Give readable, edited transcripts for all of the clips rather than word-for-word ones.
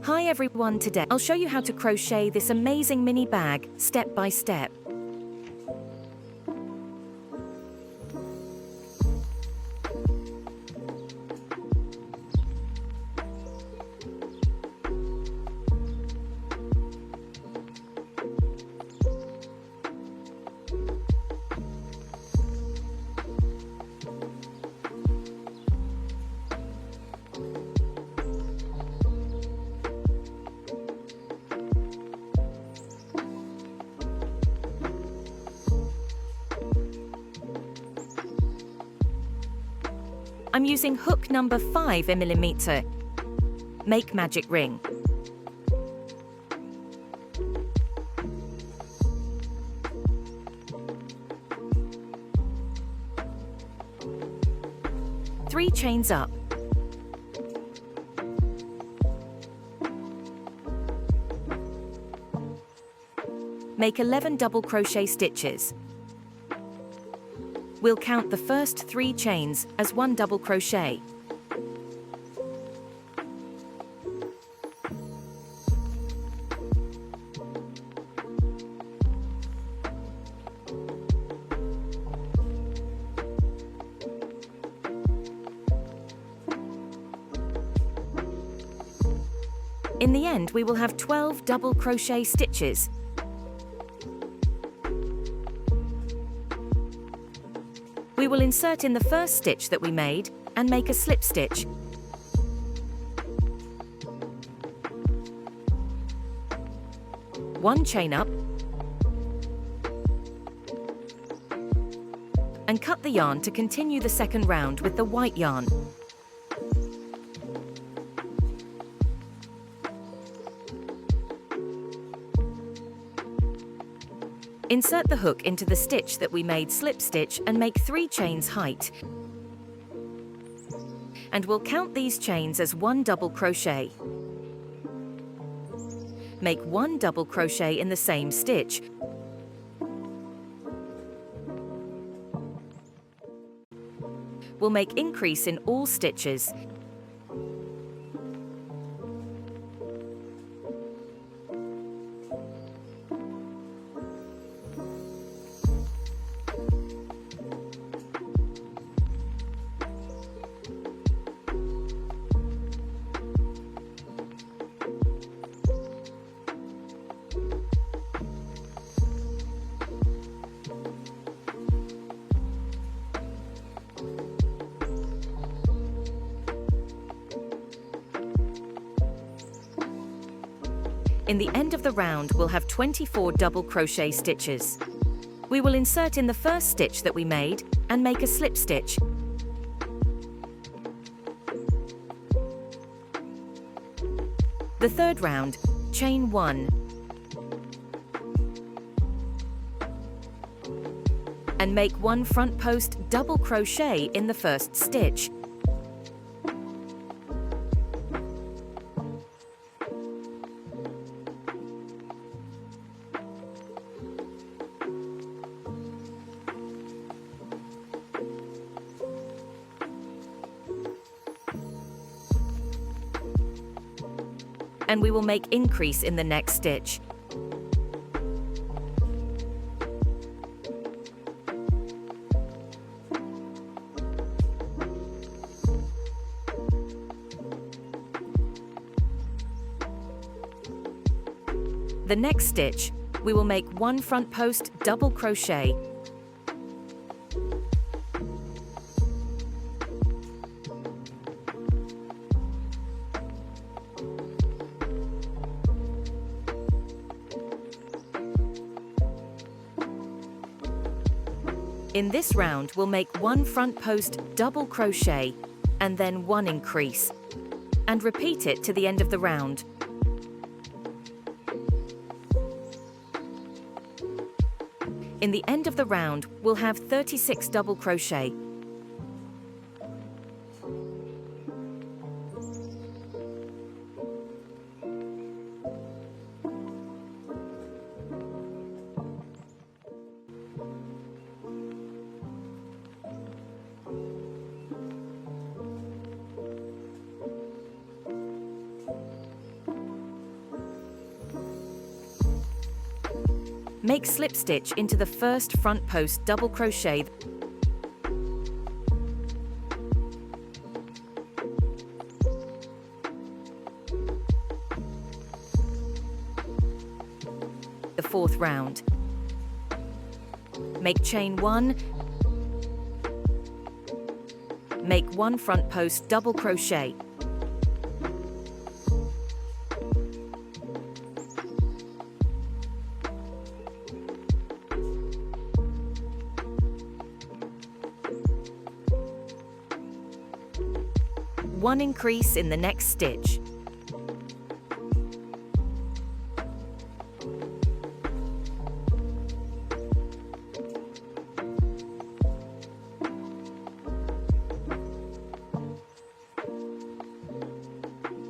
Hi everyone, today I'll show you how to crochet this amazing mini bag step by step. I'm using hook number 5mm. Make magic ring. Three chains up. Make 11 double crochet stitches. We'll count the first 3 chains as 1 double crochet. In the end, we will have 12 double crochet stitches. We will insert in the first stitch that we made and make a slip stitch. One chain up and cut the yarn to continue the second round with the white yarn. Insert the hook into the stitch that we made slip stitch and make 3 chains height. And we'll count these chains as 1 double crochet. Make 1 double crochet in the same stitch. We'll make increase in all stitches. In the end of the round, we'll have 24 double crochet stitches. We will insert in the first stitch that we made and make a slip stitch. The third round, chain 1. And make 1 front post double crochet in the first stitch. And we will make increase in the next stitch. The next stitch, we will make 1 front post double crochet. In this round, we'll make 1 front post double crochet and then 1 increase, and repeat it to the end of the round. In the end of the round, we'll have 36 double crochet. make slip stitch into the first front post double crochet the fourth round. Make chain 1, make 1 front post double crochet. One increase in the next stitch.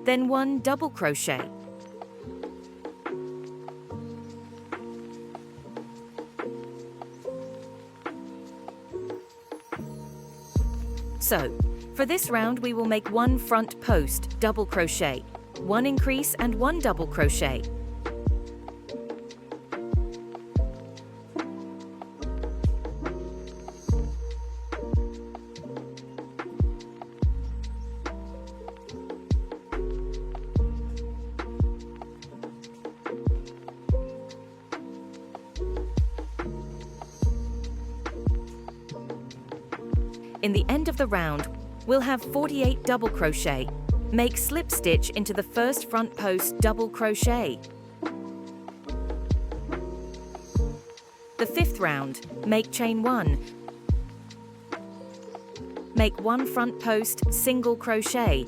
Then 1 double crochet. So, for this round we will make 1 front post double crochet, 1 increase and 1 double crochet. In the end of the round, we'll have 48 double crochet. Make slip stitch into the first front post double crochet. The fifth round, make chain 1. Make 1 front post single crochet.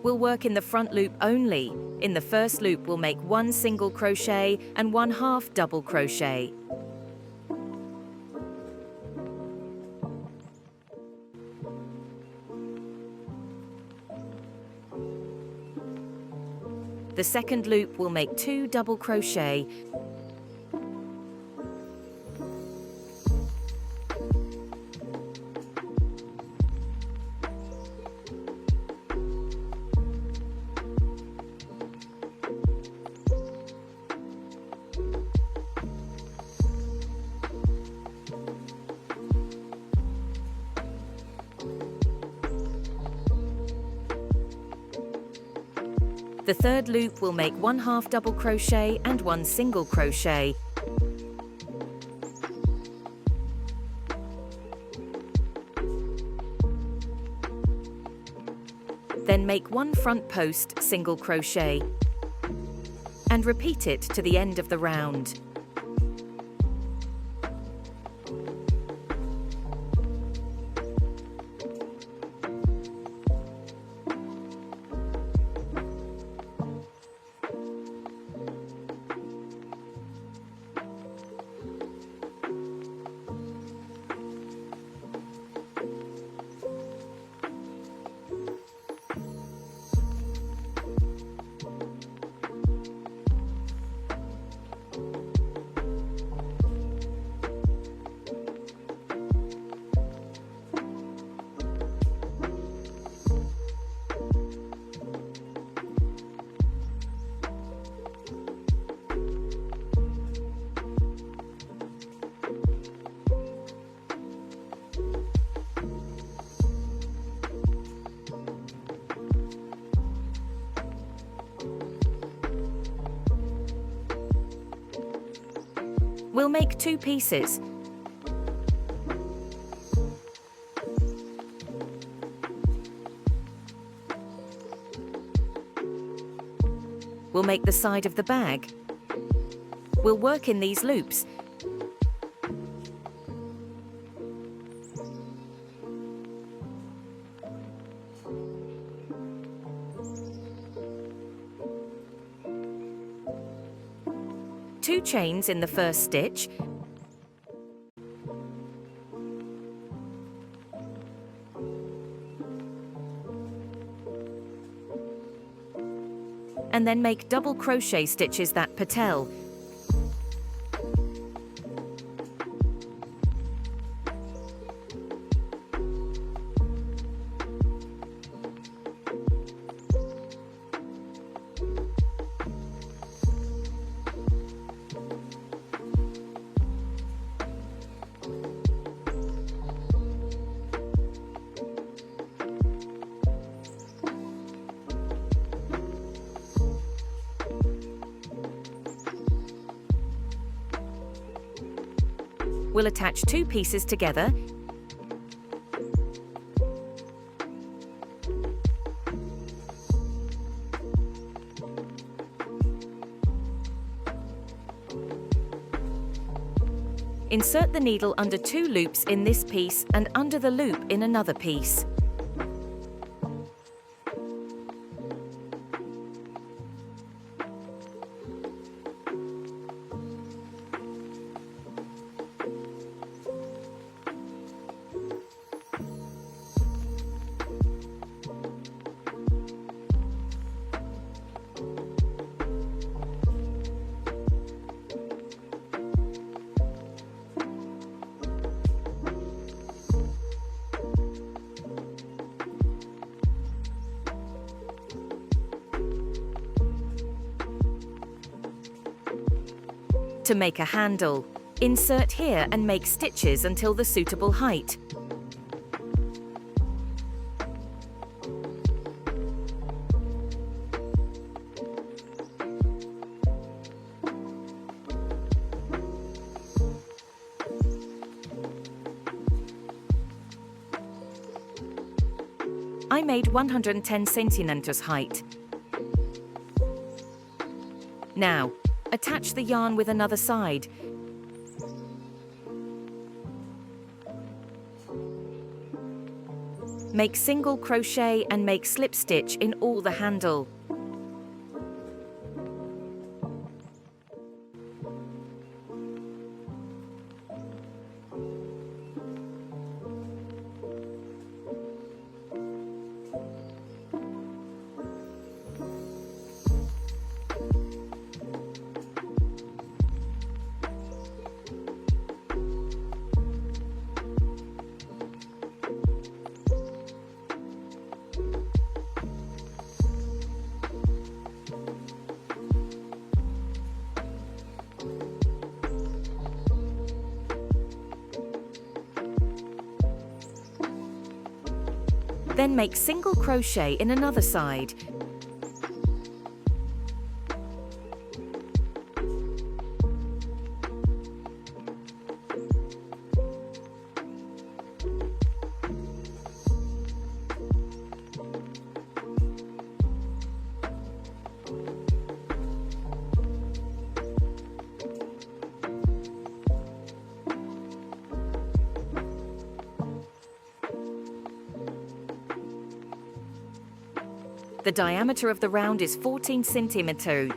We'll work in the front loop only. In the first loop, we'll make 1 single crochet and 1 half double crochet. The second loop will make 2 double crochet. The third loop will make 1 half double crochet and 1 single crochet. Then make 1 front post single crochet and repeat it to the end of the round. We'll make 2 pieces. We'll make the side of the bag. We'll work in these loops. Two chains in the first stitch, and then make double crochet stitches that patelle. we'll attach 2 pieces together. Insert the needle under 2 loops in this piece and under the loop in another piece. To make a handle, insert here and make stitches until the suitable height. I made 110 centimeters height. Now, attach the yarn with another side. Make single crochet and make slip stitch in all the handle. Then make single crochet in another side. The diameter of the round is 14 centimeters.